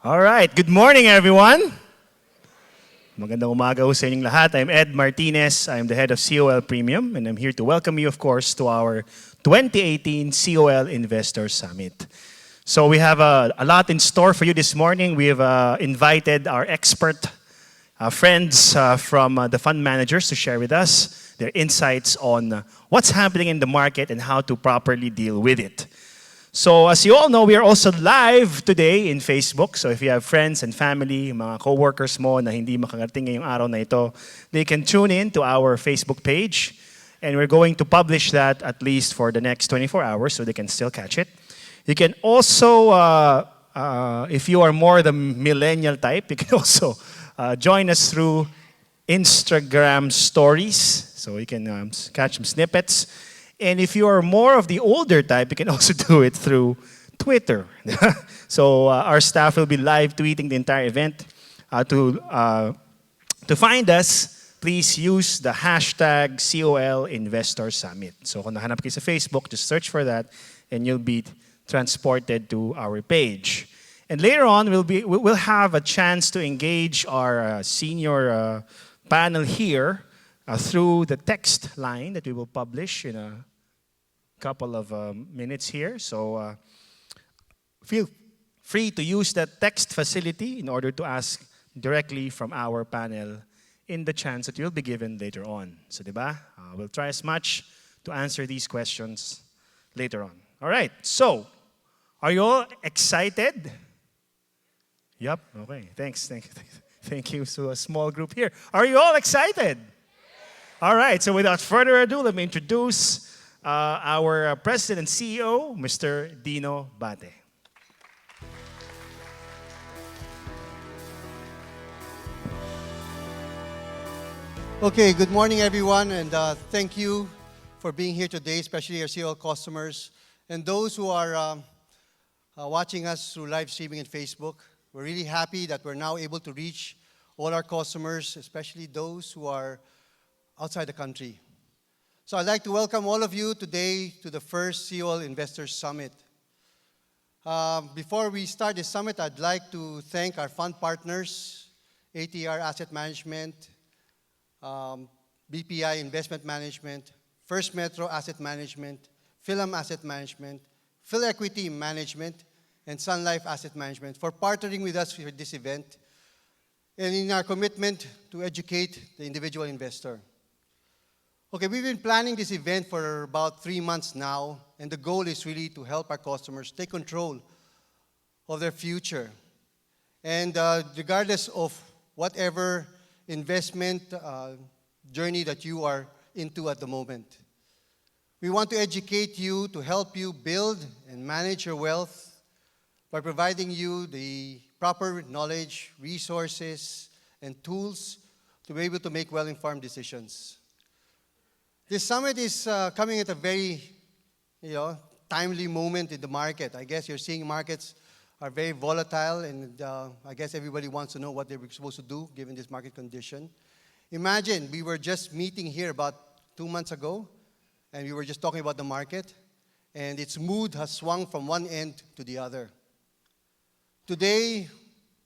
All right, good morning everyone. Magandang umaga ho sa inyong lahat. I'm Ed Martinez. I'm the head of COL Premium and I'm here to welcome you, of course, to our 2018 COL Investor Summit. So we have a lot in store for you this morning. We have invited our expert friends from the fund managers to share with us their insights on what's happening in the market and how to properly deal with it. So as you all know, we are also live today in Facebook. So if you have friends and family, mga co-workers mo na hindi makarating ngayong araw na ito, they can tune in to our Facebook page. And we're going to publish that at least for the next 24 hours so they can still catch it. You can also, if you are more the millennial type, you can also join us through Instagram stories. So you can catch some snippets. And if you are more of the older type, you can also do it through Twitter. So our staff will be live tweeting the entire event. To find us, please use the hashtag COL Investor Summit. So kung nahanap kayo sa Facebook, just search for that and you'll be transported to our page. And later on, we'll have a chance to engage our senior panel here through the text line that we will publish in a couple of minutes here. So feel free to use that text facility in order to ask directly from our panel in the chance that you'll be given later on. So, diba? We'll try as much to answer these questions later on. All right. So, are you all excited? Yep. Okay. Thanks. Thank you to a small group here. Are you all excited? All right. So, without further ado, let me introduce our President and CEO, Mr. Dino Bate. Okay, good morning everyone, and thank you for being here today, especially our COL customers and those who are watching us through live streaming and Facebook. We're really happy that we're now able to reach all our customers, especially those who are outside the country. So I'd like to welcome all of you today to the first COL Investor Summit. Before we start this summit, I'd like to thank our fund partners, ATR Asset Management, BPI Investment Management, First Metro Asset Management, Philam Asset Management, Phil Equity Management, and Sun Life Asset Management for partnering with us for this event and in our commitment to educate the individual investor. Okay, we've been planning this event for about 3 months now, and the goal is really to help our customers take control of their future. And regardless of whatever investment journey that you are into at the moment, we want to educate you to help you build and manage your wealth by providing you the proper knowledge, resources, and tools to be able to make well-informed decisions. This summit is coming at a very, timely moment in the market. I guess you're seeing markets are very volatile, and I guess everybody wants to know what they were supposed to do given this market condition. Imagine we were just meeting here about 2 months ago, and we were just talking about the market, and its mood has swung from one end to the other. Today,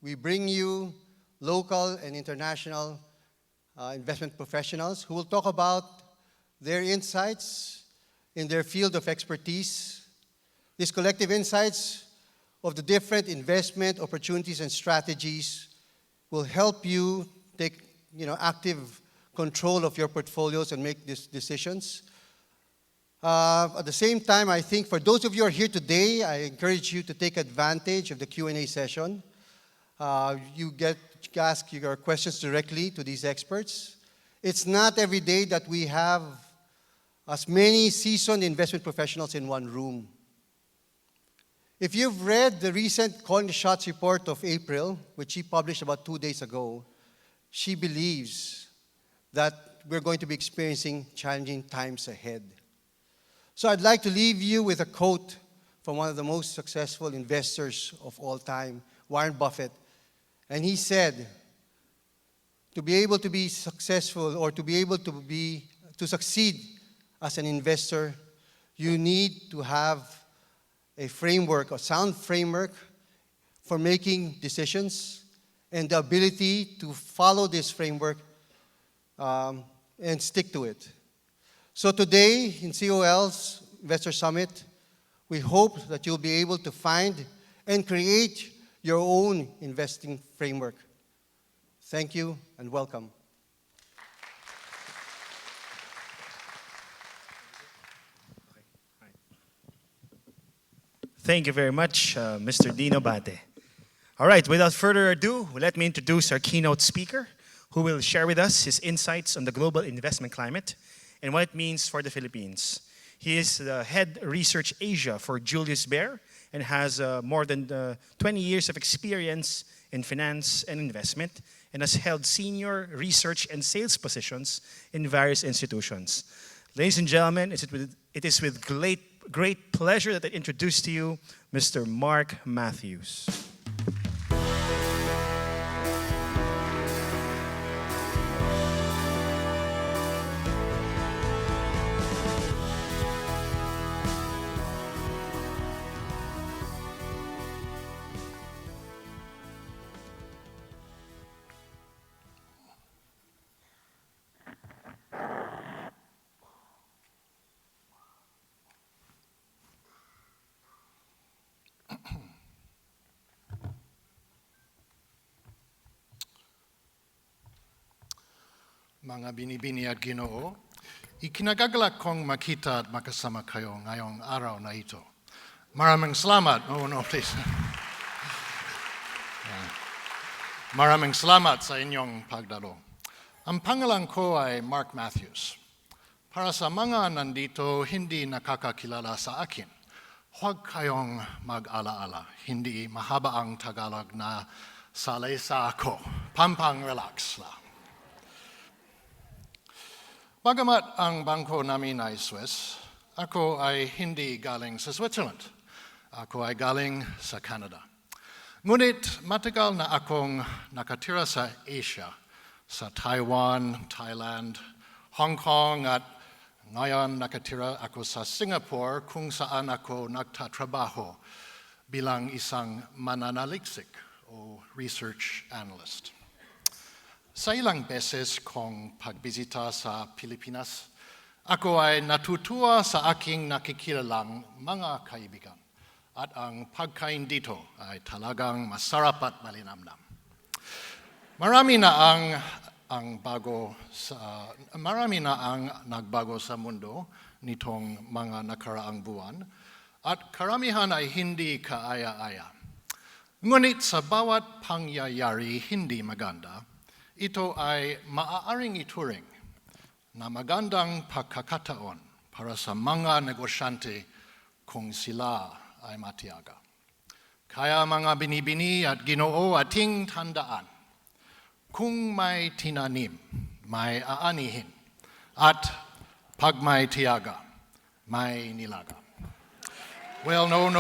we bring you local and international investment professionals who will talk about their insights in their field of expertise. These collective insights of the different investment opportunities and strategies will help you take active control of your portfolios and make these decisions. At the same time, I think for those of you who are here today, I encourage you to take advantage of the Q&A session. You get to ask your questions directly to these experts. It's not every day that we have as many seasoned investment professionals in one room. If you've read the recent Calling the Shots report of April, which she published about 2 days ago, she believes that we're going to be experiencing challenging times ahead. So I'd like to leave you with a quote from one of the most successful investors of all time, Warren Buffett. And he said, to be able to be successful or to be able to succeed as an investor, you need to have a framework, a sound framework for making decisions and the ability to follow this framework and stick to it. So today in COL's Investor Summit, we hope that you'll be able to find and create your own investing framework. Thank you and welcome. Thank you very much, Mr. Dino Bate. All right, without further ado, let me introduce our keynote speaker, who will share with us his insights on the global investment climate and what it means for the Philippines. He is the head research Asia for Julius Baer and has more than 20 years of experience in finance and investment, and has held senior research and sales positions in various institutions. Ladies and gentlemen, it is with great pleasure that I introduce to you Mr. Mark Matthews. Mga binibini at Ginoo, ikinagagalak kong makita at makasama kayo ngayong araw na ito. Maraming salamat. Oh no, please. Maraming salamat sa inyong pagdalo. Ang pangalan ko ay Mark Matthews. Para sa mga nandito hindi nakakakilala sa akin, huwag kayong mag-alaala. Hindi mahaba ang Tagalog na salisa ako. Pampang-relax lang. Bagamat ang bangko namin ay Swiss, ako ay hindi galing sa Switzerland. Ako ay galing sa Canada. Ngunit matagal na akong nakatira sa Asia, sa Taiwan, Thailand, Hong Kong at ngayon nakatira ako sa Singapore kung saan ako nagtatrabaho bilang isang mananaliksik o research analyst. Sa ilang beses kong pagbisita sa Pilipinas, ako ay natutuwa sa aking nakikilalang mga kaibigan at ang pagkain dito ay talagang masarap at malinamnam. Marami na ang nagbago sa mundo nitong mga nakaraang buwan at karamihan ay hindi kaaya-aya. Ngunit sa bawat pangyayari hindi maganda, ito ay maaaring ituring na magandang pagkakataon para sa mga negosyante kung sila ay matiyaga. Kaya mga binibini at Ginoo ating tandaan, kung may tinanim, may aanihin, at pag may tiyaga, may nilaga. Well, no.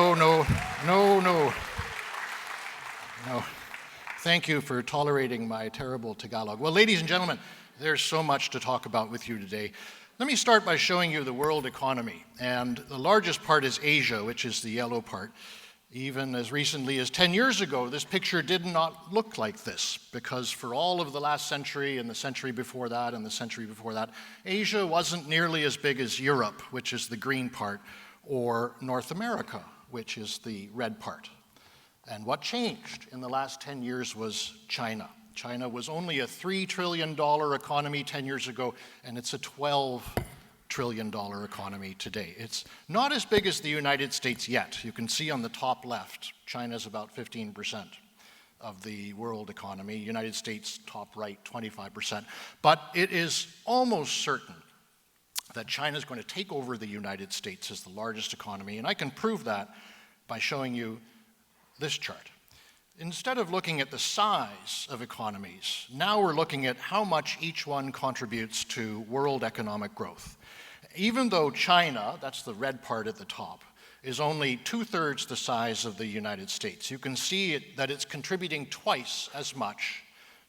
Thank you for tolerating my terrible Tagalog. Well, ladies and gentlemen, there's so much to talk about with you today. Let me start by showing you the world economy. And the largest part is Asia, which is the yellow part. Even as recently as 10 years ago, this picture did not look like this, because for all of the last century and the century before that and the century before that, Asia wasn't nearly as big as Europe, which is the green part, or North America, which is the red part. And what changed in the last 10 years was China. China was only a $3 trillion economy 10 years ago, and it's a $12 trillion economy today. It's not as big as the United States yet. You can see on the top left, China's about 15% of the world economy. United States, top right, 25%. But it is almost certain that China's going to take over the United States as the largest economy, and I can prove that by showing you this chart. Instead of looking at the size of economies, now we're looking at how much each one contributes to world economic growth. Even though China, that's the red part at the top, is only 2/3 the size of the United States, you can see that it's contributing twice as much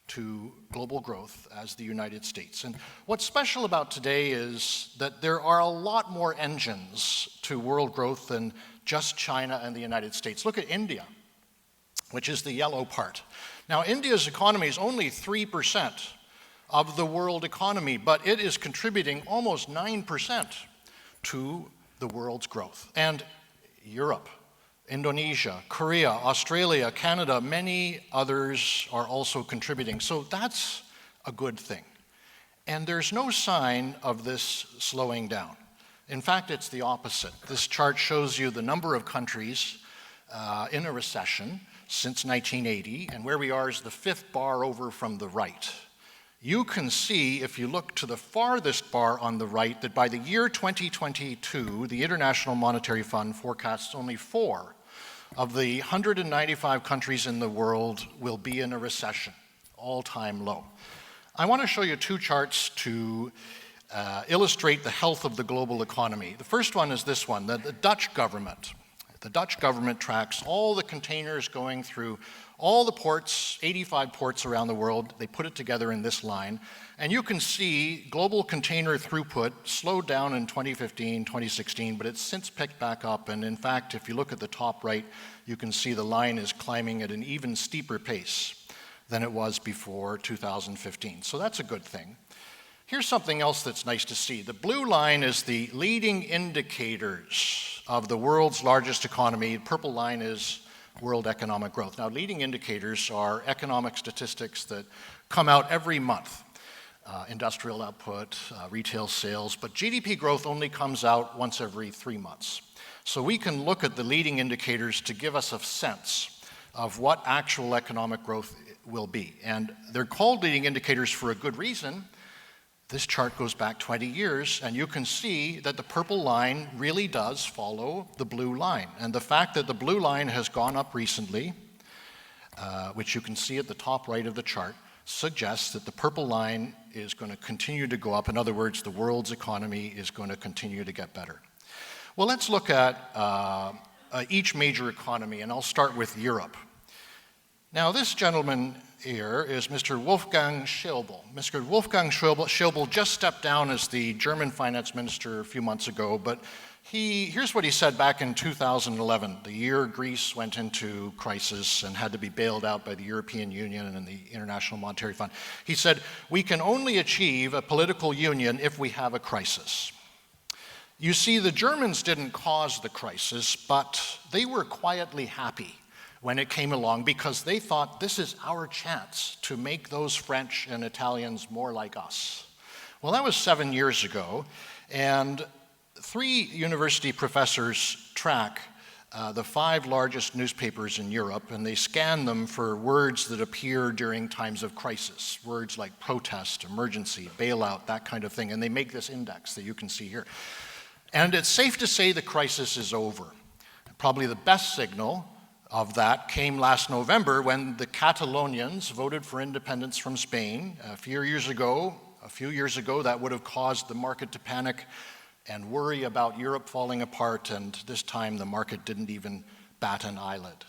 to global growth as the United States. And what's special about today is that there are a lot more engines to world growth than just China and the United States. Look at India. which is the yellow part. Now, India's economy is only 3% of the world economy, but it is contributing almost 9% to the world's growth. And Europe, Indonesia, Korea, Australia, Canada, many others are also contributing. So that's a good thing. And there's no sign of this slowing down. In fact, it's the opposite. This chart shows you the number of countries in a recession since 1980, and where we are is the fifth bar over from the right. You can see, if you look to the farthest bar on the right, that by the year 2022, the International Monetary Fund forecasts only 4 of the 195 countries in the world will be in a recession, all-time low. I want to show you 2 charts to illustrate the health of the global economy. The first one is this one, the Dutch government. The Dutch government tracks all the containers going through all the ports, 85 ports around the world. They put it together in this line. And you can see global container throughput slowed down in 2015, 2016, but it's since picked back up. And in fact, if you look at the top right, you can see the line is climbing at an even steeper pace than it was before 2015. So that's a good thing. Here's something else that's nice to see. The blue line is the leading indicators of the world's largest economy. The purple line is world economic growth. Now, leading indicators are economic statistics that come out every month. Industrial output, retail sales, but GDP growth only comes out once every 3 months. So we can look at the leading indicators to give us a sense of what actual economic growth will be. And they're called leading indicators for a good reason. This chart goes back 20 years, and you can see that the purple line really does follow the blue line. And the fact that the blue line has gone up recently, which you can see at the top right of the chart, suggests that the purple line is going to continue to go up. In other words, the world's economy is going to continue to get better. Well, let's look at each major economy, and I'll start with Europe. Now, this gentleman here is Mr. Wolfgang Schäuble. Mr. Wolfgang Schäuble just stepped down as the German finance minister a few months ago, but here's what he said back in 2011, the year Greece went into crisis and had to be bailed out by the European Union and the International Monetary Fund. He said, "We can only achieve a political union if we have a crisis." You see, the Germans didn't cause the crisis, but they were quietly happy when it came along because they thought this is our chance to make those French and Italians more like us. Well, that was 7 years ago, and 3 university professors track the 5 largest newspapers in Europe, and they scan them for words that appear during times of crisis, words like protest, emergency, bailout, that kind of thing, and they make this index that you can see here. And it's safe to say the crisis is over. Probably the best signal of that came last November when the Catalonians voted for independence from Spain. A few years ago, that would have caused the market to panic and worry about Europe falling apart, and this time the market didn't even bat an eyelid.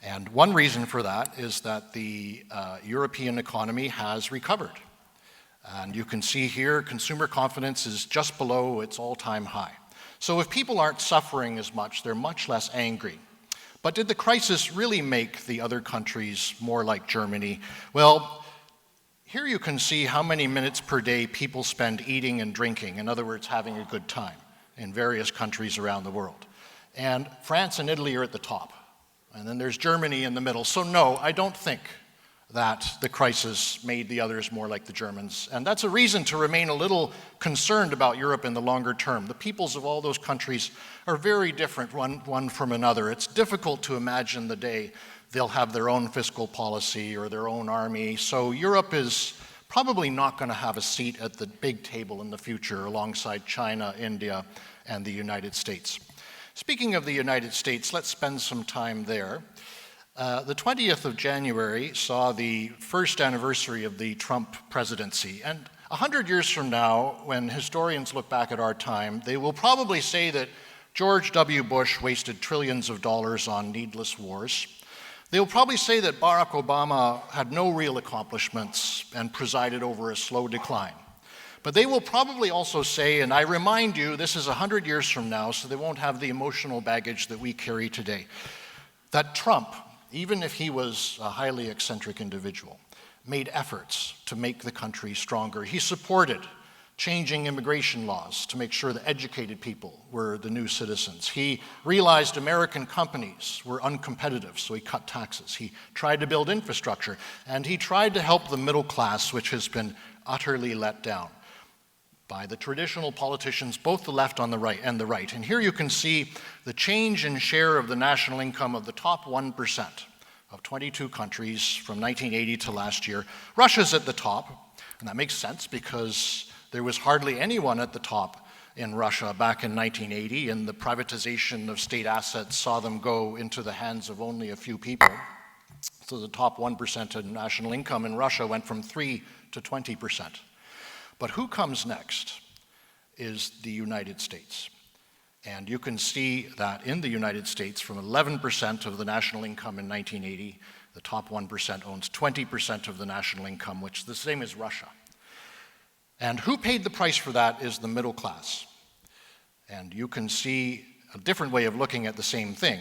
And one reason for that is that the European economy has recovered. And you can see here, consumer confidence is just below its all-time high. So if people aren't suffering as much, they're much less angry. But did the crisis really make the other countries more like Germany? Well, here you can see how many minutes per day people spend eating and drinking, in other words, having a good time in various countries around the world. And France and Italy are at the top. And then there's Germany in the middle. So no, I don't think that the crisis made the others more like the Germans. And that's a reason to remain a little concerned about Europe in the longer term. The peoples of all those countries are very different one from another. It's difficult to imagine the day they'll have their own fiscal policy or their own army. So Europe is probably not going to have a seat at the big table in the future alongside China, India, and the United States. Speaking of the United States, let's spend some time there. The 20th of January saw the first anniversary of the Trump presidency. And 100 years from now, when historians look back at our time, they will probably say that George W. Bush wasted trillions of dollars on needless wars. They'll probably say that Barack Obama had no real accomplishments and presided over a slow decline. But they will probably also say, and I remind you, this is 100 years from now, so they won't have the emotional baggage that we carry today, that Trump even if he was a highly eccentric individual, made efforts to make the country stronger. He supported changing immigration laws to make sure that educated people were the new citizens. He realized American companies were uncompetitive, so he cut taxes. He tried to build infrastructure, and he tried to help the middle class, which has been utterly let down by the traditional politicians, both the left and the right. And here you can see the change in share of the national income of the top 1% of 22 countries from 1980 to last year. Russia's at the top, and that makes sense because there was hardly anyone at the top in Russia back in 1980, and the privatization of state assets saw them go into the hands of only a few people. So the top 1% of national income in Russia went from 3 to 20%. But who comes next is the United States. And you can see that in the United States, from 11% of the national income in 1980, the top 1% owns 20% of the national income, which is the same as Russia. And who paid the price for that is the middle class. And you can see a different way of looking at the same thing,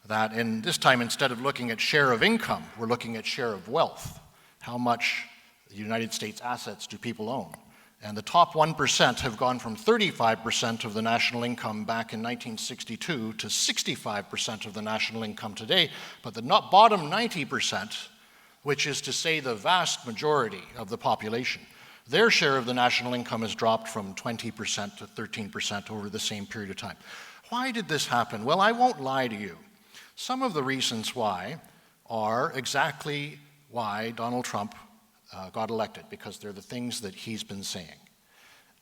that in this time, instead of looking at share of income, we're looking at share of wealth. How much the United States assets do people own? And the top 1% have gone from 35% of the national income back in 1962 to 65% of the national income today. But the bottom 90%, which is to say the vast majority of the population, their share of the national income has dropped from 20% to 13% over the same period of time. Why did this happen? Well, I won't lie to you. Some of the reasons why are exactly why Donald Trump got elected, because they're the things that he's been saying.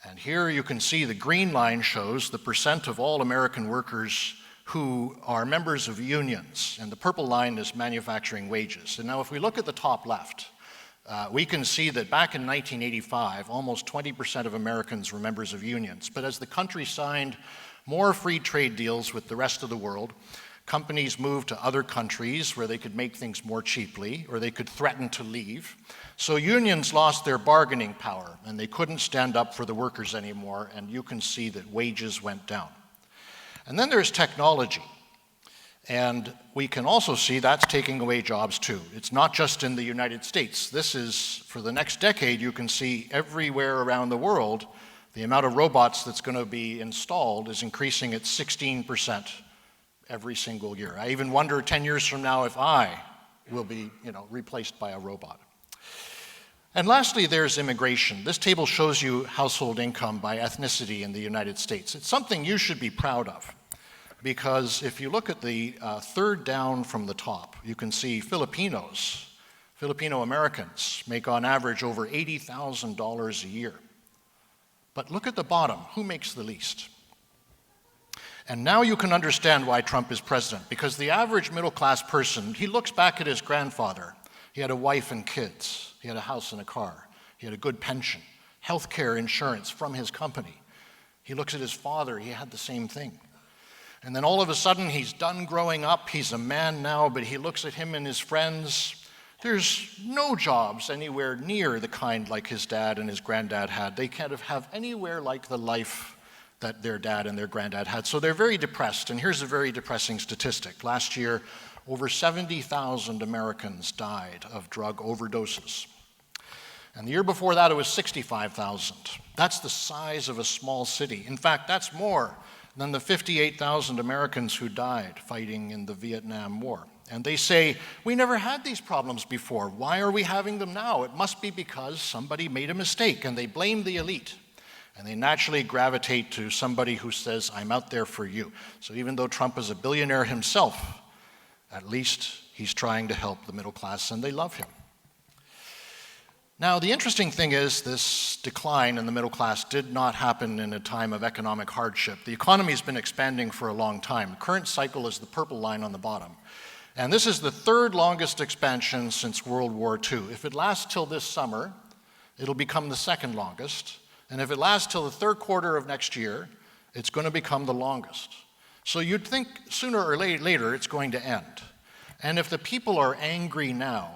And here you can see the green line shows the percent of all American workers who are members of unions, and the purple line is manufacturing wages. And now if we look at the top left, we can see that back in 1985, almost 20% of Americans were members of unions. But as the country signed more free trade deals with the rest of the world, companies moved to other countries where they could make things more cheaply, or they could threaten to leave. So unions lost their bargaining power, and they couldn't stand up for the workers anymore, and you can see that wages went down. And then there's technology. And we can also see that's taking away jobs too. It's not just in the United States. This is, for the next decade, you can see everywhere around the world, the amount of robots that's going to be installed is increasing at 16% every single year. I even wonder 10 years from now if I will be, replaced by a robot. And lastly, there's immigration. This table shows you household income by ethnicity in the United States. It's something you should be proud of, because if you look at the third down from the top, you can see Filipino Americans make on average over $80,000 a year. But look at the bottom, who makes the least? And now you can understand why Trump is president, because the average middle-class person, he looks back at his grandfather. He had a wife and kids. He had a house and a car. He had a good pension, health care insurance from his company. He looks at his father. He had the same thing. And then all of a sudden, he's done growing up. He's a man now, but he looks at him and his friends. There's no jobs anywhere near the kind like his dad and his granddad had. They can't have anywhere like the life that their dad and their granddad had. So they're very depressed. And here's a very depressing statistic. Last year, over 70,000 Americans died of drug overdoses. And the year before that, it was 65,000. That's the size of a small city. In fact, that's more than the 58,000 Americans who died fighting in the Vietnam War. And they say, we never had these problems before. Why are we having them now? It must be because somebody made a mistake, and they blame the elite. And they naturally gravitate to somebody who says, I'm out there for you. So even though Trump is a billionaire himself, at least he's trying to help the middle class, and they love him. Now, the interesting thing is this decline in the middle class did not happen in a time of economic hardship. The economy has been expanding for a long time. The current cycle is the purple line on the bottom. And this is the third longest expansion since World War II. If it lasts till this summer, it'll become the second longest. And if it lasts till the third quarter of next year, it's going to become the longest. So you'd think sooner or later it's going to end. And if the people are angry now,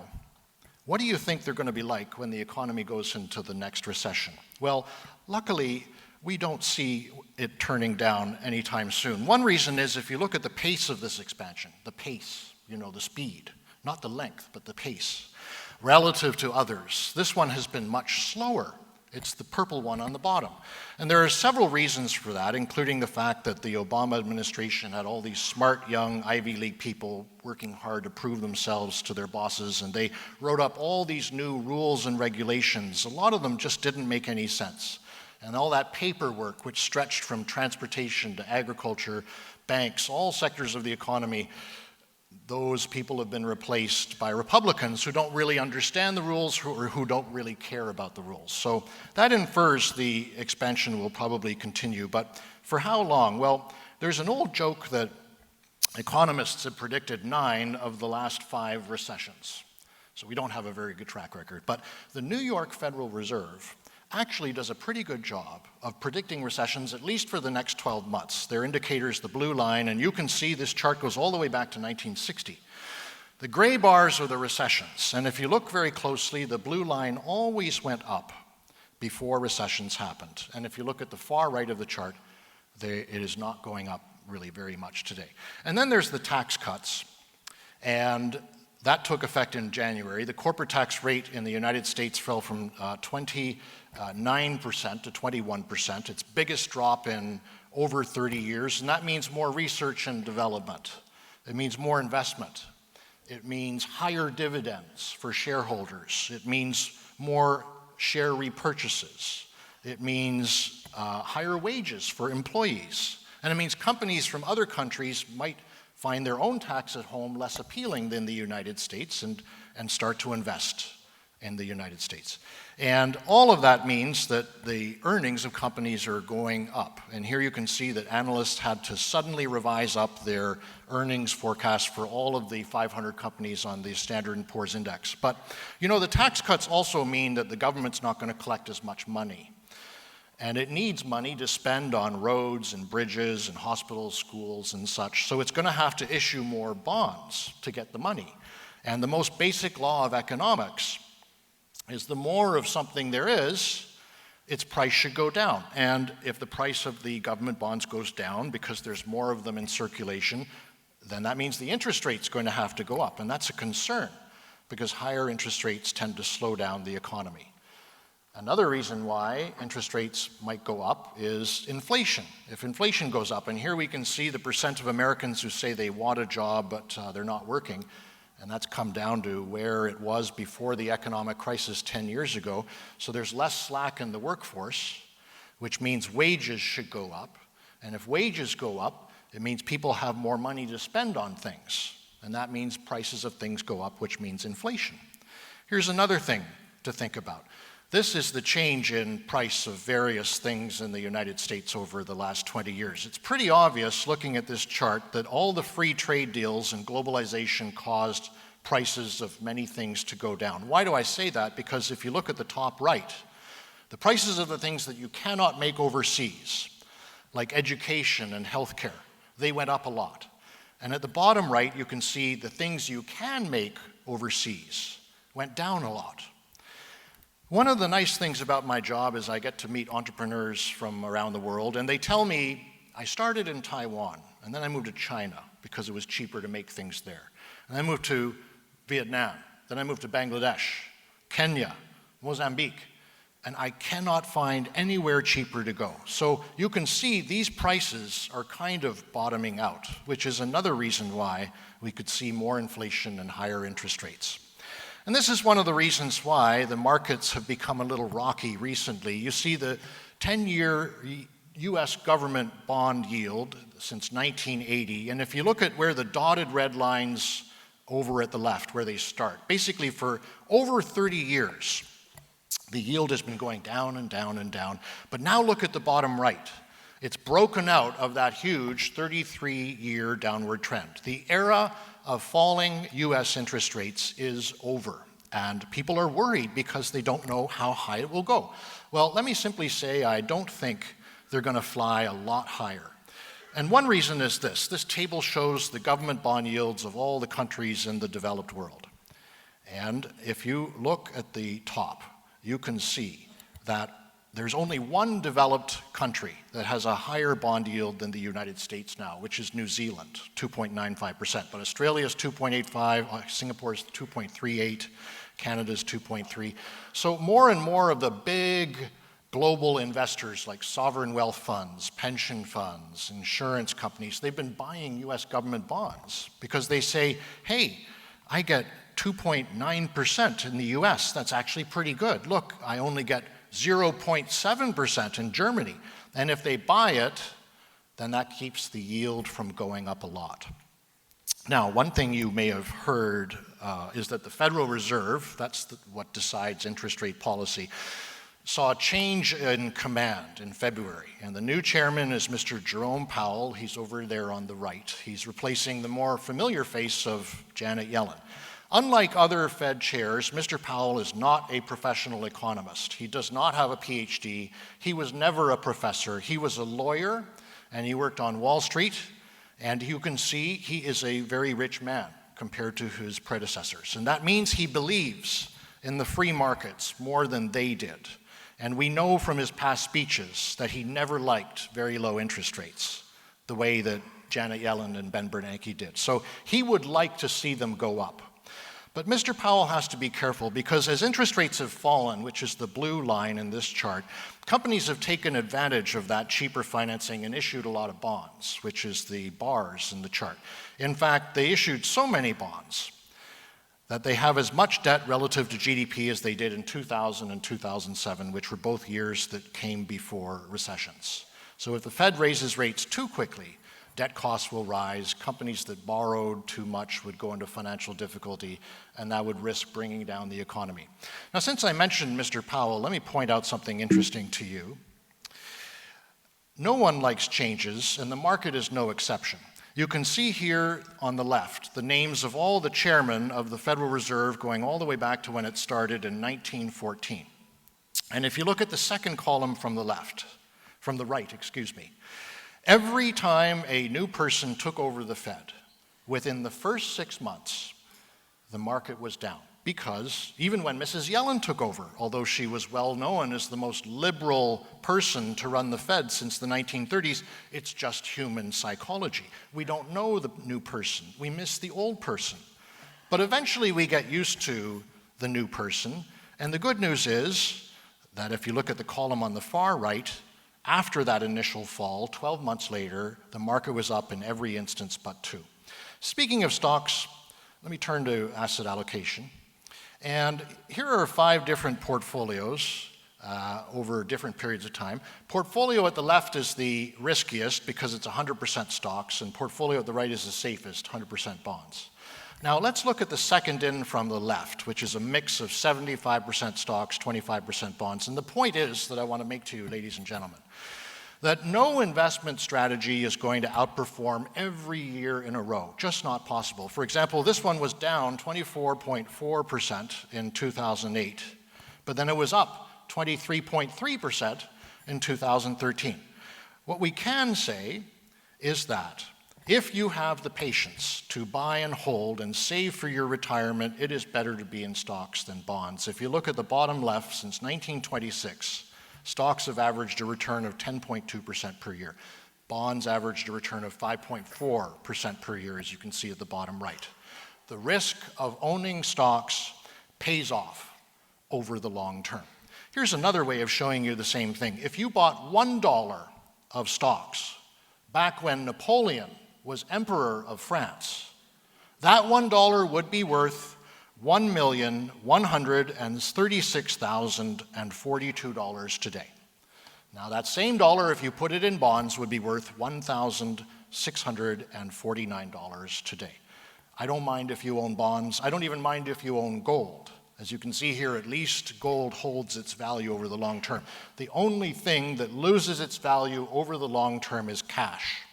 what do you think they're going to be like when the economy goes into the next recession? Well, luckily, we don't see it turning down anytime soon. One reason is if you look at the pace of this expansion, the pace, the speed, not the length, but the pace, relative to others. This one has been much slower. It's the purple one on the bottom. And there are several reasons for that, including the fact that the Obama administration had all these smart, young Ivy League people working hard to prove themselves to their bosses, and they wrote up all these new rules and regulations. A lot of them just didn't make any sense. And all that paperwork, which stretched from transportation to agriculture, banks, all sectors of the economy, those people have been replaced by Republicans who don't really understand the rules or who don't really care about the rules. So that infers the expansion will probably continue. But for how long? Well, there's an old joke that economists have predicted 9 of the last 5 recessions. So we don't have a very good track record. But the New York Federal Reserve actually does a pretty good job of predicting recessions, at least for the next 12 months. Their indicator's the blue line, and you can see this chart goes all the way back to 1960. The gray bars are the recessions, and if you look very closely, the blue line always went up before recessions happened. And if you look at the far right of the chart, it is not going up really very much today. And then there's the tax cuts, and that took effect in January. The corporate tax rate in the United States fell from 29% to 21%, its biggest drop in over 30 years, and that means more research and development. It means more investment. It means higher dividends for shareholders. It means more share repurchases. It means higher wages for employees. And it means companies from other countries might find their own tax at home less appealing than the United States and start to invest in the United States. And all of that means that the earnings of companies are going up. And here you can see that analysts had to suddenly revise up their earnings forecast for all of the 500 companies on the Standard & Poor's Index. But, you know, the tax cuts also mean that the government's not going to collect as much money. And it needs money to spend on roads and bridges and hospitals, schools, and such. So it's going to have to issue more bonds to get the money. And the most basic law of economics is the more of something there is, its price should go down. And if the price of the government bonds goes down because there's more of them in circulation, then that means the interest rate's going to have to go up. And that's a concern because higher interest rates tend to slow down the economy. Another reason why interest rates might go up is inflation. If inflation goes up, and here we can see the percent of Americans who say they want a job but they're not working, and that's come down to where it was before the economic crisis 10 years ago. So there's less slack in the workforce, which means wages should go up. And if wages go up, it means people have more money to spend on things. And that means prices of things go up, which means inflation. Here's another thing to think about. This is the change in price of various things in the United States over the last 20 years. It's pretty obvious, looking at this chart, that all the free trade deals and globalization caused prices of many things to go down. Why do I say that? Because if you look at the top right, the prices of the things that you cannot make overseas, like education and healthcare, they went up a lot. And at the bottom right, you can see the things you can make overseas went down a lot. One of the nice things about my job is I get to meet entrepreneurs from around the world, and they tell me, I started in Taiwan, and then I moved to China because it was cheaper to make things there. And I moved to Vietnam, then I moved to Bangladesh, Kenya, Mozambique, and I cannot find anywhere cheaper to go. So you can see these prices are kind of bottoming out, which is another reason why we could see more inflation and higher interest rates. And this is one of the reasons why the markets have become a little rocky recently. You see the 10-year US government bond yield since 1980, and if you look at where the dotted red lines over at the left, where they start, basically for over 30 years, the yield has been going down and down and down. But now look at the bottom right. It's broken out of that huge 33-year downward trend. The era of falling US interest rates is over, and people are worried because they don't know how high it will go. Well, let me simply say I don't think they're going to fly a lot higher. And one reason is this. This table shows the government bond yields of all the countries in the developed world. And if you look at the top, you can see that there's only one developed country that has a higher bond yield than the United States now, which is New Zealand, 2.95%. But Australia's 2.85, Singapore's 2.38, Canada's 2.3. So more and more of the big global investors like sovereign wealth funds, pension funds, insurance companies, they've been buying US government bonds because they say, hey, I get 2.9% in the US. That's actually pretty good. Look, I only get 0.7% in Germany. And if they buy it, then that keeps the yield from going up a lot. Now, one thing you may have heard is that the Federal Reserve, what decides interest rate policy, saw a change in command in February. And the new chairman is Mr. Jerome Powell. He's over there on the right. He's replacing the more familiar face of Janet Yellen. Unlike other Fed chairs, Mr. Powell is not a professional economist. He does not have a PhD. He was never a professor. He was a lawyer, and he worked on Wall Street. And you can see he is a very rich man compared to his predecessors. And that means he believes in the free markets more than they did. And we know from his past speeches that he never liked very low interest rates, the way that Janet Yellen and Ben Bernanke did. So he would like to see them go up. But Mr. Powell has to be careful because as interest rates have fallen, which is the blue line in this chart, companies have taken advantage of that cheaper financing and issued a lot of bonds, which is the bars in the chart. In fact, they issued so many bonds that they have as much debt relative to GDP as they did in 2000 and 2007, which were both years that came before recessions. So if the Fed raises rates too quickly, debt costs will rise, companies that borrowed too much would go into financial difficulty, and that would risk bringing down the economy. Now, since I mentioned Mr. Powell, let me point out something interesting to you. No one likes changes, and the market is no exception. You can see here on the left the names of all the chairmen of the Federal Reserve going all the way back to when it started in 1914. And if you look at the second column from the right, every time a new person took over the Fed, within the first 6 months, the market was down. Because even when Mrs. Yellen took over, although she was well known as the most liberal person to run the Fed since the 1930s, it's just human psychology. We don't know the new person. We miss the old person. But eventually we get used to the new person. And the good news is that if you look at the column on the far right, after that initial fall, 12 months later, the market was up in every instance but two. Speaking of stocks, let me turn to asset allocation. And here are 5 different portfolios over different periods of time. Portfolio at the left is the riskiest because it's 100% stocks, and portfolio at the right is the safest, 100% bonds. Now let's look at the second in from the left, which is a mix of 75% stocks, 25% bonds. And the point is that I want to make to you, ladies and gentlemen, that no investment strategy is going to outperform every year in a row. Just not possible. For example, this one was down 24.4% in 2008, but then it was up 23.3% in 2013. What we can say is that if you have the patience to buy and hold and save for your retirement, it is better to be in stocks than bonds. If you look at the bottom left, since 1926, stocks have averaged a return of 10.2% per year. Bonds averaged a return of 5.4% per year, as you can see at the bottom right. The risk of owning stocks pays off over the long term. Here's another way of showing you the same thing. If you bought $1 of stocks back when Napoleon was emperor of France, that $1 would be worth $1,136,042 today. Now that same dollar, if you put it in bonds, would be worth $1,649 today. I don't mind if you own bonds. I don't even mind if you own gold. As you can see here, at least gold holds its value over the long term. The only thing that loses its value over the long term is cash.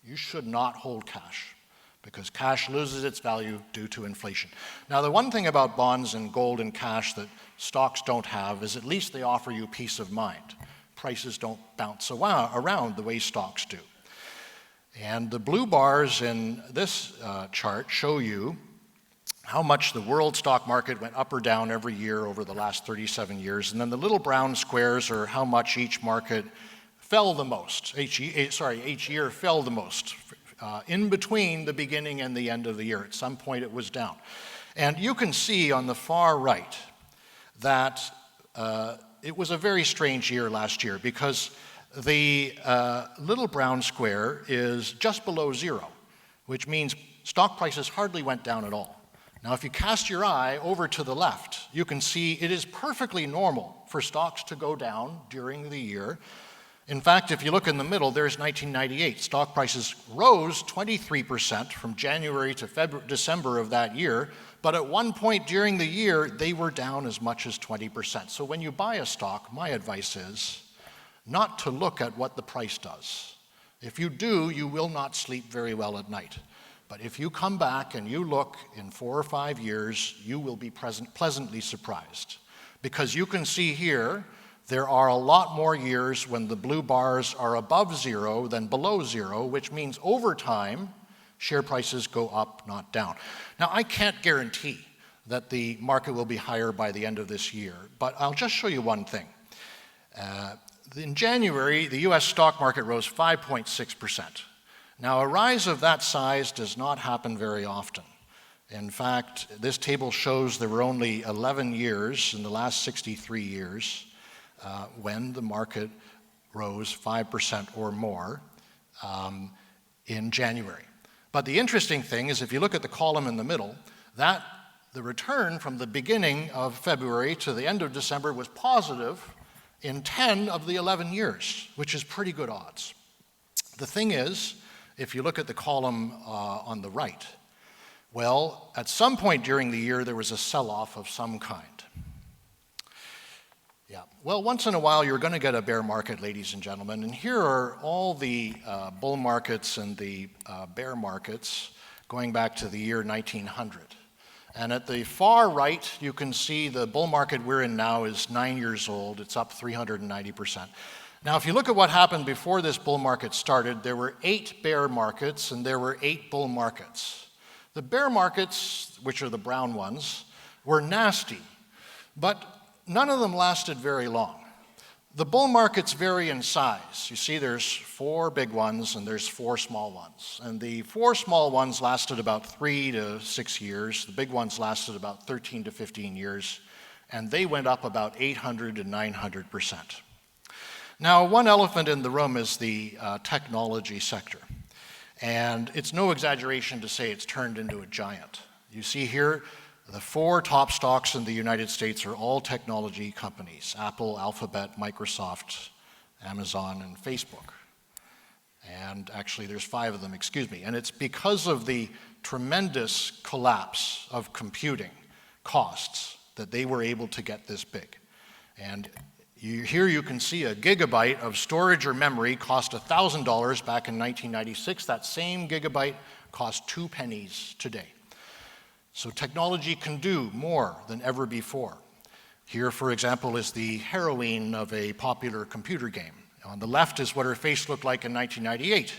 You should not hold cash, because cash loses its value due to inflation. Now, the one thing about bonds and gold and cash that stocks don't have is at least they offer you peace of mind. Prices don't bounce around the way stocks do. And the blue bars in this chart show you how much the world stock market went up or down every year over the last 37 years. And then the little brown squares are how much each market fell the most, each year fell the most, in between the beginning and the end of the year. At some point it was down. And you can see on the far right that it was a very strange year last year because the little brown square is just below zero, which means stock prices hardly went down at all. Now, if you cast your eye over to the left, you can see it is perfectly normal for stocks to go down during the year. In fact, if you look in the middle, there's 1998. Stock prices rose 23% from January to December of that year, but at one point during the year, they were down as much as 20%. So when you buy a stock, my advice is not to look at what the price does. If you do, you will not sleep very well at night. But if you come back and you look in 4 or 5 years, you will be pleasantly surprised. Because you can see here, there are a lot more years when the blue bars are above zero than below zero, which means over time, share prices go up, not down. Now, I can't guarantee that the market will be higher by the end of this year, but I'll just show you one thing. In January, the US stock market rose 5.6%. Now, a rise of that size does not happen very often. In fact, this table shows there were only 11 years in the last 63 years when the market rose 5% or more in January. But the interesting thing is if you look at the column in the middle, that the return from the beginning of February to the end of December was positive in 10 of the 11 years, which is pretty good odds. The thing is, if you look at the column on the right, well, at some point during the year, there was a sell-off of some kind. Yeah, well, once in a while, you're going to get a bear market, ladies and gentlemen, and here are all the bull markets and the bear markets going back to the year 1900. And at the far right, you can see the bull market we're in now is 9 years old. It's up 390%. Now, if you look at what happened before this bull market started, there were 8 bear markets and there were 8 bull markets. The bear markets, which are the brown ones, were nasty, but none of them lasted very long. The bull markets vary in size. You see there's 4 big ones and there's 4 small ones. And the 4 small ones lasted about 3 to 6 years. The big ones lasted about 13 to 15 years. And they went up about 800 to 900%. Now, one elephant in the room is the technology sector. And it's no exaggeration to say it's turned into a giant. You see here, the 4 top stocks in the United States are all technology companies: Apple, Alphabet, Microsoft, Amazon, and Facebook. And actually, there's 5 of them, excuse me. And it's because of the tremendous collapse of computing costs that they were able to get this big. And here you can see a gigabyte of storage or memory cost $1,000 back in 1996. That same gigabyte costs 2 pennies today. So technology can do more than ever before. Here, for example, is the heroine of a popular computer game. On the left is what her face looked like in 1998,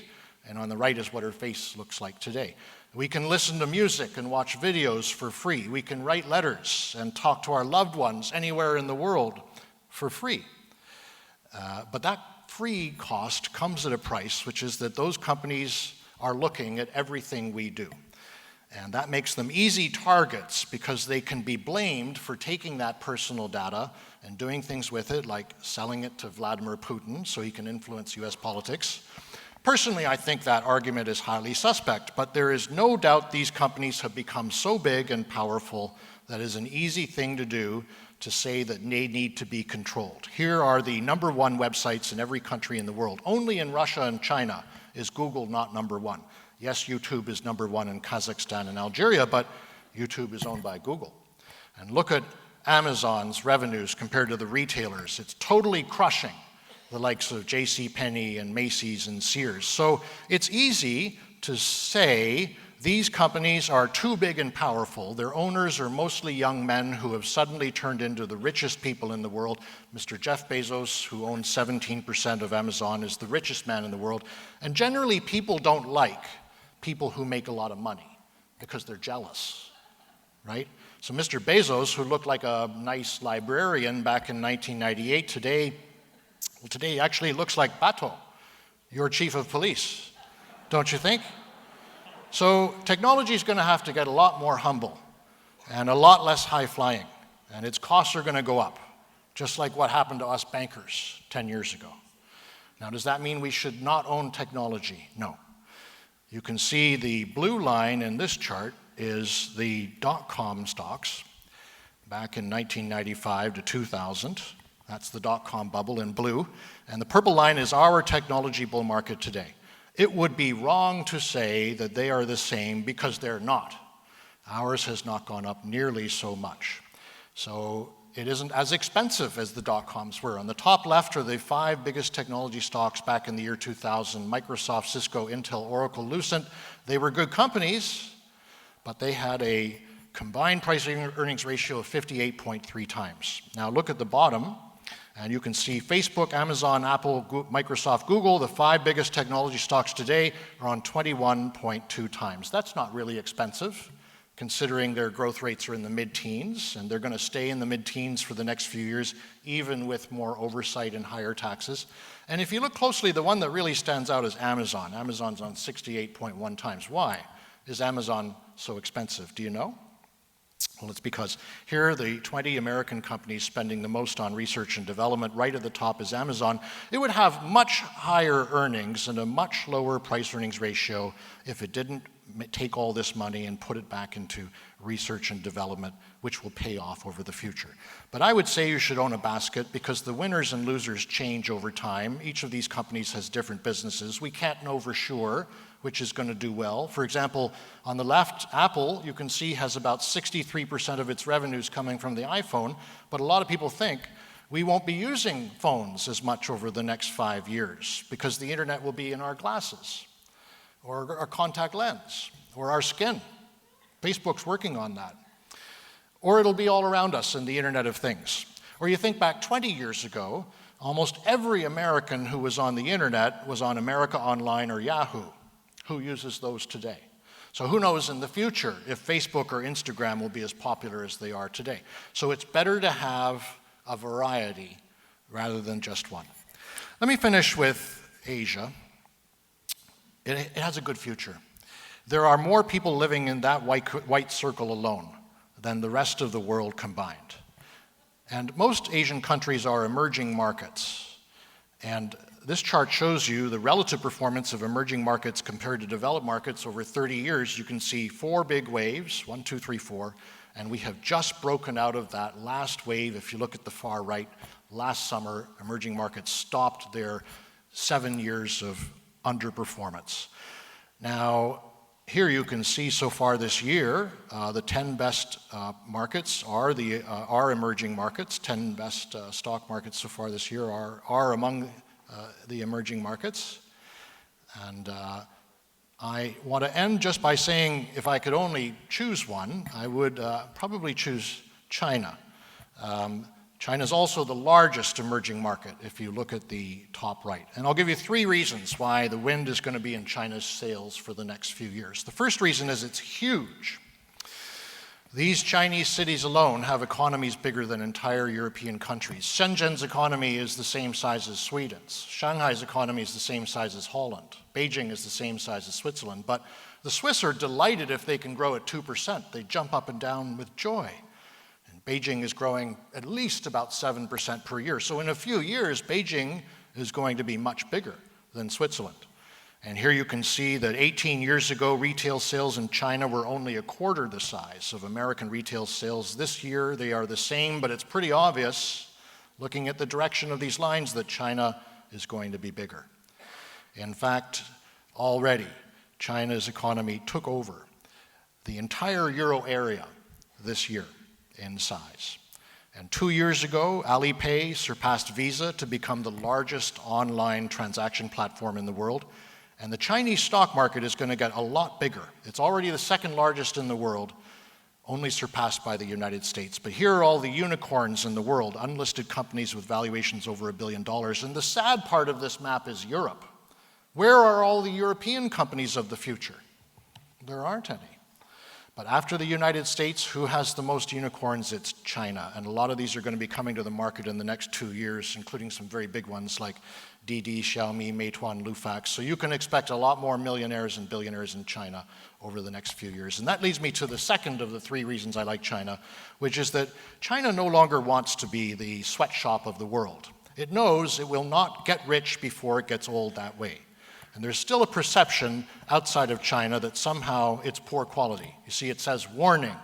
and on the right is what her face looks like today. We can listen to music and watch videos for free. We can write letters and talk to our loved ones anywhere in the world for free. But that free cost comes at a price, which is that those companies are looking at everything we do. And that makes them easy targets because they can be blamed for taking that personal data and doing things with it, like selling it to Vladimir Putin so he can influence US politics. Personally, I think that argument is highly suspect, but there is no doubt these companies have become so big and powerful that it is an easy thing to do to say that they need to be controlled. Here are the #1 websites in every country in the world. Only in Russia and China is Google not #1. Yes, YouTube is #1 in Kazakhstan and Algeria, but YouTube is owned by Google. And look at Amazon's revenues compared to the retailers. It's totally crushing the likes of JCPenney and Macy's and Sears. So it's easy to say these companies are too big and powerful. Their owners are mostly young men who have suddenly turned into the richest people in the world. Mr. Jeff Bezos, who owns 17% of Amazon, is the richest man in the world. And generally, people don't like people who make a lot of money because they're jealous. right? So Mr. Bezos, who looked like a nice librarian back in 1998, today he actually looks like Bato, your chief of police, don't you think? So technology is going to have to get a lot more humble and a lot less high-flying, and its costs are going to go up, just like what happened to us bankers 10 years ago. Now, does that mean we should not own technology? No. You can see the blue line in this chart is the dot-com stocks back in 1995 to 2000. That's the dot-com bubble in blue. And the purple line is our technology bull market today. It would be wrong to say that they are the same because they're not. Ours has not gone up nearly so much. So it isn't as expensive as the dot-coms were. On the top left are the 5 biggest technology stocks back in the year 2000, Microsoft, Cisco, Intel, Oracle, Lucent. They were good companies, but they had a combined price-earnings ratio of 58.3 times. Now look at the bottom, and you can see Facebook, Amazon, Apple, Microsoft, Google, the 5 biggest technology stocks today are on 21.2 times. That's not really expensive, considering their growth rates are in the mid-teens, and they're going to stay in the mid-teens for the next few years, even with more oversight and higher taxes. And if you look closely, the one that really stands out is Amazon. Amazon's on 68.1 times. Why is Amazon so expensive? Do you know? Well, it's because here are the 20 American companies spending the most on research and development. Right at the top is Amazon. It would have much higher earnings and a much lower price-earnings ratio if it didn't take all this money and put it back into research and development, which will pay off over the future. But I would say you should own a basket because the winners and losers change over time. Each of these companies has different businesses. We can't know for sure which is going to do well. For example, on the left, Apple, you can see, has about 63% of its revenues coming from the iPhone, but a lot of people think we won't be using phones as much over the next 5 years because the internet will be in our glasses, or our contact lens, or our skin. Facebook's working on that. Or it'll be all around us in the Internet of Things. Or you think back 20 years ago, almost every American who was on the internet was on America Online or Yahoo. Who uses those today? So who knows in the future if Facebook or Instagram will be as popular as they are today. So it's better to have a variety rather than just one. Let me finish with Asia. It has a good future. There are more people living in that white circle alone than the rest of the world combined. And most Asian countries are emerging markets. And this chart shows you the relative performance of emerging markets compared to developed markets over 30 years. You can see 4 big waves, 1, 2, 3, 4, and we have just broken out of that last wave. If you look at the far right, last summer, emerging markets stopped their 7 years of underperformance. Now, here you can see so far this year, the 10 best markets are emerging markets. 10 best stock markets so far this year are among the emerging markets. And I want to end just by saying if I could only choose one, I would probably choose China. China is also the largest emerging market if you look at the top right. And I'll give you 3 reasons why the wind is going to be in China's sails for the next few years. The first reason is it's huge. These Chinese cities alone have economies bigger than entire European countries. Shenzhen's economy is the same size as Sweden's. Shanghai's economy is the same size as Holland. Beijing is the same size as Switzerland. But the Swiss are delighted if they can grow at 2%. They jump up and down with joy. Beijing is growing at least about 7% per year. So in a few years, Beijing is going to be much bigger than Switzerland. And here you can see that 18 years ago, retail sales in China were only a quarter the size of American retail sales. This year, they are the same, but it's pretty obvious, looking at the direction of these lines, that China is going to be bigger. In fact, already, China's economy took over the entire euro area this year in size. And 2 years ago, Alipay surpassed Visa to become the largest online transaction platform in the world. And the Chinese stock market is going to get a lot bigger. It's already the second largest in the world, only surpassed by the United States. But here are all the unicorns in the world, unlisted companies with valuations over $1 billion. And the sad part of this map is Europe. Where are all the European companies of the future? There aren't any. But after the United States, who has the most unicorns? It's China. And a lot of these are going to be coming to the market in the next 2 years, including some very big ones like Didi, Xiaomi, Meituan, Lufax. So you can expect a lot more millionaires and billionaires in China over the next few years. And that leads me to the second of the 3 reasons I like China, which is that China no longer wants to be the sweatshop of the world. It knows it will not get rich before it gets old that way. And there's still a perception outside of China that somehow it's poor quality. You see, it says, warning,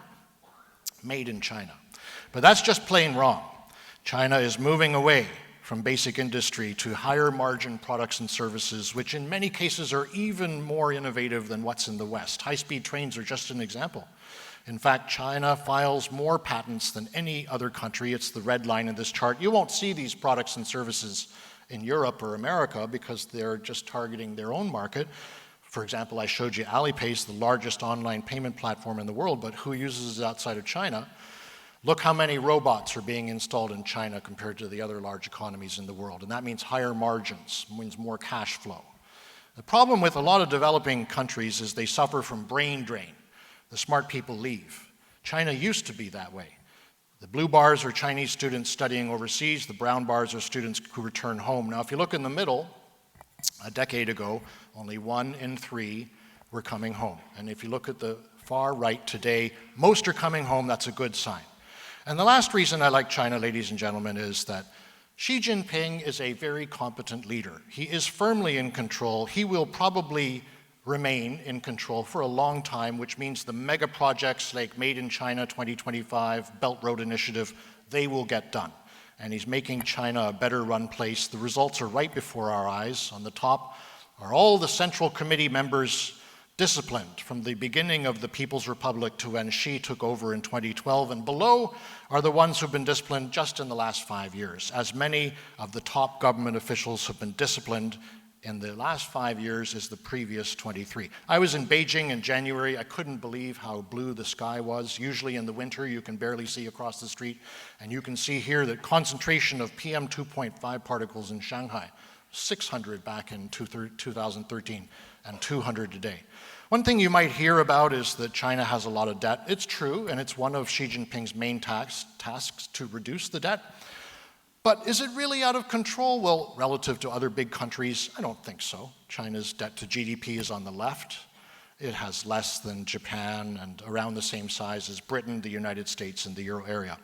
made in China. But that's just plain wrong. China is moving away from basic industry to higher margin products and services, which in many cases are even more innovative than what's in the West. High-speed trains are just an example. In fact, China files more patents than any other country. It's the red line in this chart. You won't see these products and services in Europe or America because they're just targeting their own market. For example, I showed you Alipay is the largest online payment platform in the world, but who uses it outside of China? Look how many robots are being installed in China compared to the other large economies in the world. And that means higher margins, means more cash flow. The problem with a lot of developing countries is they suffer from brain drain. The smart people leave. China used to be that way. The blue bars are Chinese students studying overseas. The brown bars are students who return home. Now, if you look in the middle, a decade ago, only 1 in 3 were coming home. And if you look at the far right today, most are coming home. That's a good sign. And the last reason I like China, ladies and gentlemen, is that Xi Jinping is a very competent leader. He is firmly in control. He will probably remain in control for a long time, which means the mega projects like Made in China 2025, Belt Road Initiative, they will get done. And he's making China a better run place. The results are right before our eyes. On the top are all the Central Committee members disciplined from the beginning of the People's Republic to when Xi took over in 2012. And below are the ones who've been disciplined just in the last 5 years, as many of the top government officials have been disciplined in the last 5 years as the previous 23. I was in Beijing in January. I couldn't believe how blue the sky was. Usually in the winter, you can barely see across the street. And you can see here the concentration of PM 2.5 particles in Shanghai, 600 back in 2013 and 200 today. One thing you might hear about is that China has a lot of debt. It's true, and it's one of Xi Jinping's main tasks to reduce the debt. But is it really out of control? Well, relative to other big countries, I don't think so. China's debt to GDP is on the left. It has less than Japan and around the same size as Britain, the United States, and the Euro area.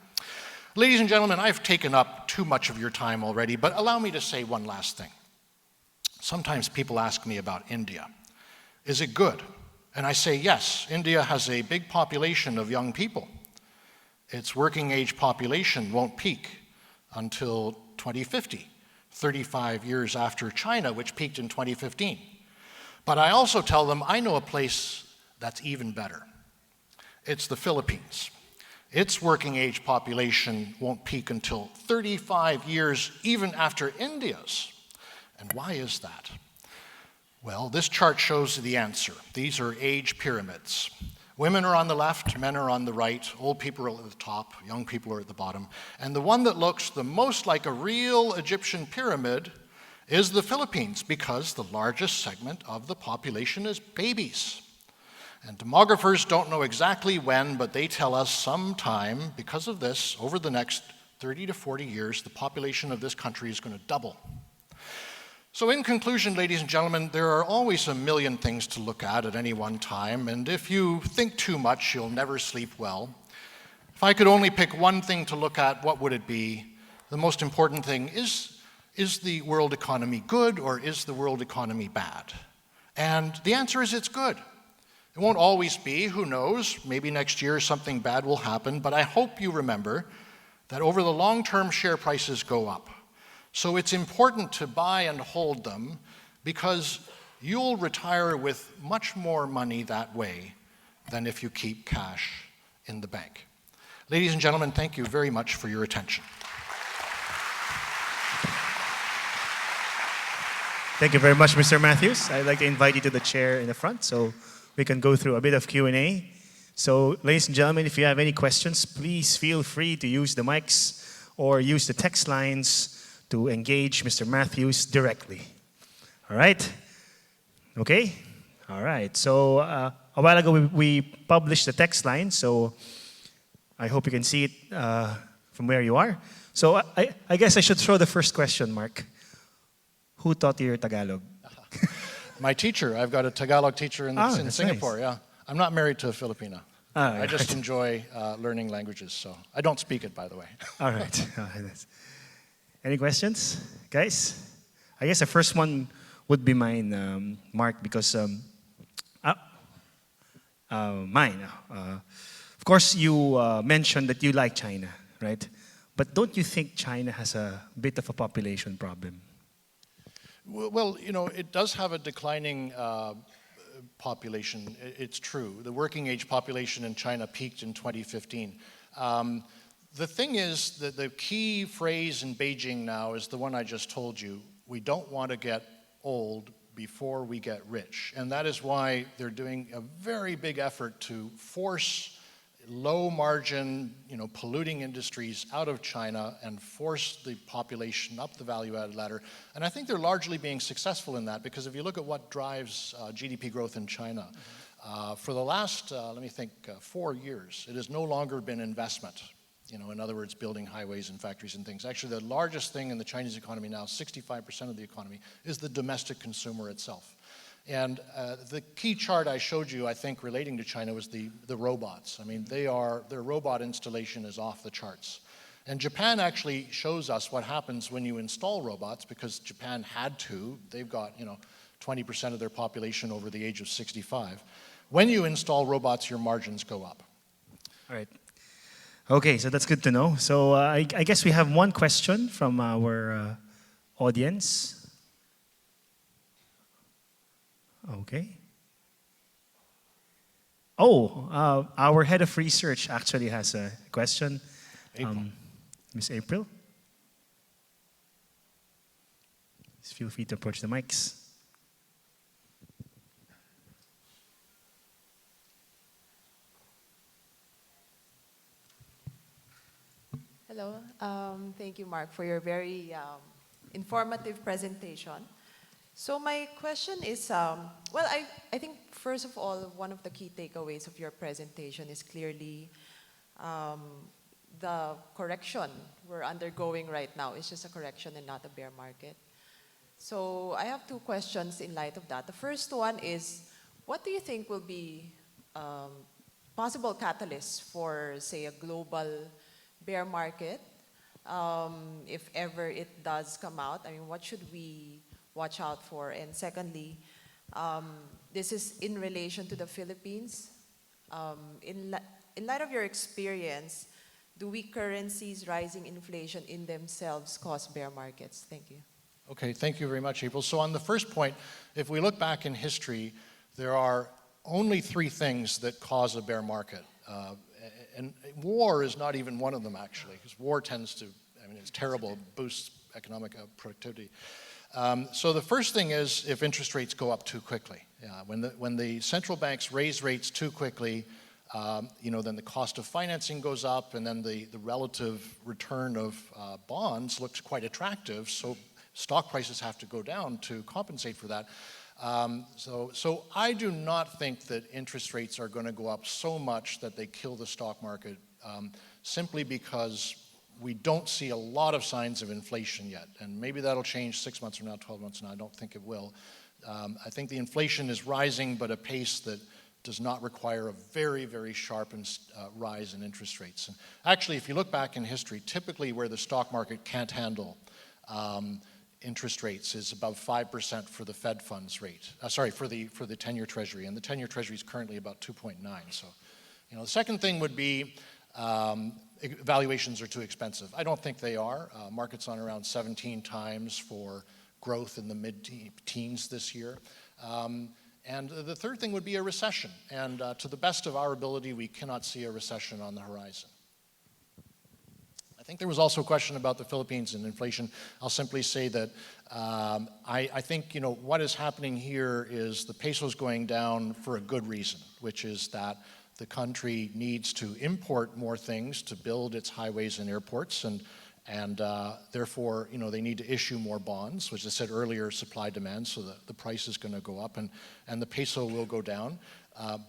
Ladies and gentlemen, I've taken up too much of your time already, but allow me to say one last thing. Sometimes people ask me about India. Is it good? And I say yes, India has a big population of young people. Its working age population won't peak until 2050, 35 years after China, which peaked in 2015. But I also tell them I know a place that's even better. It's the Philippines. Its working age population won't peak until 35 years even after India's. And why is that? Well, this chart shows the answer. These are age pyramids. Women are on the left, men are on the right, old people are at the top, young people are at the bottom. And the one that looks the most like a real Egyptian pyramid is the Philippines, because the largest segment of the population is babies. And demographers don't know exactly when, but they tell us sometime, because of this, over the next 30 to 40 years, the population of this country is going to double. So in conclusion, ladies and gentlemen, there are always a million things to look at any one time, and if you think too much, you'll never sleep well. If I could only pick one thing to look at, what would it be? The most important thing is the world economy good or is the world economy bad? And the answer is it's good. It won't always be, who knows, maybe next year something bad will happen, but I hope you remember that over the long term, share prices go up. So it's important to buy and hold them because you'll retire with much more money that way than if you keep cash in the bank. Ladies and gentlemen, thank you very much for your attention. Thank you very much, Mr. Matthews. I'd like to invite you to the chair in the front so we can go through a bit of Q&A. So, ladies and gentlemen, if you have any questions, please feel free to use the mics or use the text lines to engage Mr. Matthews directly. All right? Okay? All right. So a while ago, we published the text line, so I hope you can see it from where you are. So I guess I should throw the first question, Mark. Who taught you Tagalog? My teacher. I've got a Tagalog teacher in that's Singapore, nice. yeah. I'm not married to a Filipina. Ah, I just right. enjoy learning languages, so I don't speak it, by the way. All right. Any questions, guys? I guess the first one would be mine, Mark, because mine. Of course, you mentioned that you like China, right? But don't you think China has a bit of a population problem? Well, you know, it does have a declining population. It's true. The working age population in China peaked in 2015. The thing is that the key phrase in Beijing now is the one I just told you. We don't want to get old before we get rich. And that is why they're doing a very big effort to force low margin, polluting industries out of China and force the population up the value-added ladder. And I think they're largely being successful in that, because if you look at what drives GDP growth in China, for the last, 4 years, it has no longer been investment. In other words, building highways and factories and things. Actually, the largest thing in the Chinese economy now, 65% of the economy, is the domestic consumer itself. And the key chart I showed you, I think, relating to China was the robots. I mean, their robot installation is off the charts. And Japan actually shows us what happens when you install robots, because Japan had to. They've got, 20% of their population over the age of 65. When you install robots, your margins go up. All right. Okay, so that's good to know. So I guess we have one question from our audience. Okay. Oh, our head of research actually has a question. Miss April. Just feel free to approach the mics. Hello. Thank you, Mark, for your very informative presentation. So my question is, I think first of all, one of the key takeaways of your presentation is clearly the correction we're undergoing right now is just a correction and not a bear market. So I have two questions in light of that. The first one is, what do you think will be possible catalysts for, say, a global bear market, if ever it does come out? I mean, what should we watch out for? And secondly, this is in relation to the Philippines. In light of your experience, do weak currencies, rising inflation in themselves cause bear markets? Thank you. Okay, thank you very much, April. So on the first point, if we look back in history, there are only 3 things that cause a bear market. And war is not even one of them, actually, because war tends to, it's terrible, it boosts economic productivity. So the first thing is if interest rates go up too quickly. When the central banks raise rates too quickly, then the cost of financing goes up, and then the relative return of bonds looks quite attractive, so stock prices have to go down to compensate for that. So I do not think that interest rates are going to go up so much that they kill the stock market, simply because we don't see a lot of signs of inflation yet. And maybe that'll change 6 months from now, 12 months from now. I don't think it will. I think the inflation is rising, but at a pace that does not require a very, very sharp rise in interest rates. And actually, if you look back in history, typically where the stock market can't handle interest rates is above 5% for the Fed funds rate. For the 10-year Treasury, and the 10-year Treasury is currently about 2.9. So, the second thing would be valuations are too expensive. I don't think they are. Market's on around 17 times for growth in the mid-teens this year. And the third thing would be a recession. And to the best of our ability, we cannot see a recession on the horizon. I think there was also a question about the Philippines and inflation. I'll simply say that I think what is happening here is the peso's going down for a good reason, which is that the country needs to import more things to build its highways and airports, and therefore they need to issue more bonds, which I said earlier, supply demand, so the price is going to go up, and the peso will go down.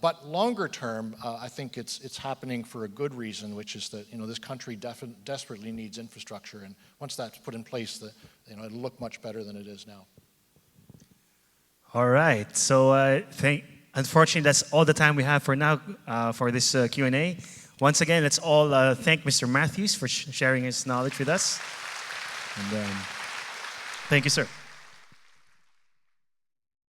But longer term, I think it's happening for a good reason, which is that this country desperately needs infrastructure, and once that's put in place, it'll look much better than it is now. All right. So unfortunately, that's all the time we have for now for this Q&A. Once again, let's all thank Mr. Matthews for sharing his knowledge with us. And thank you, sir.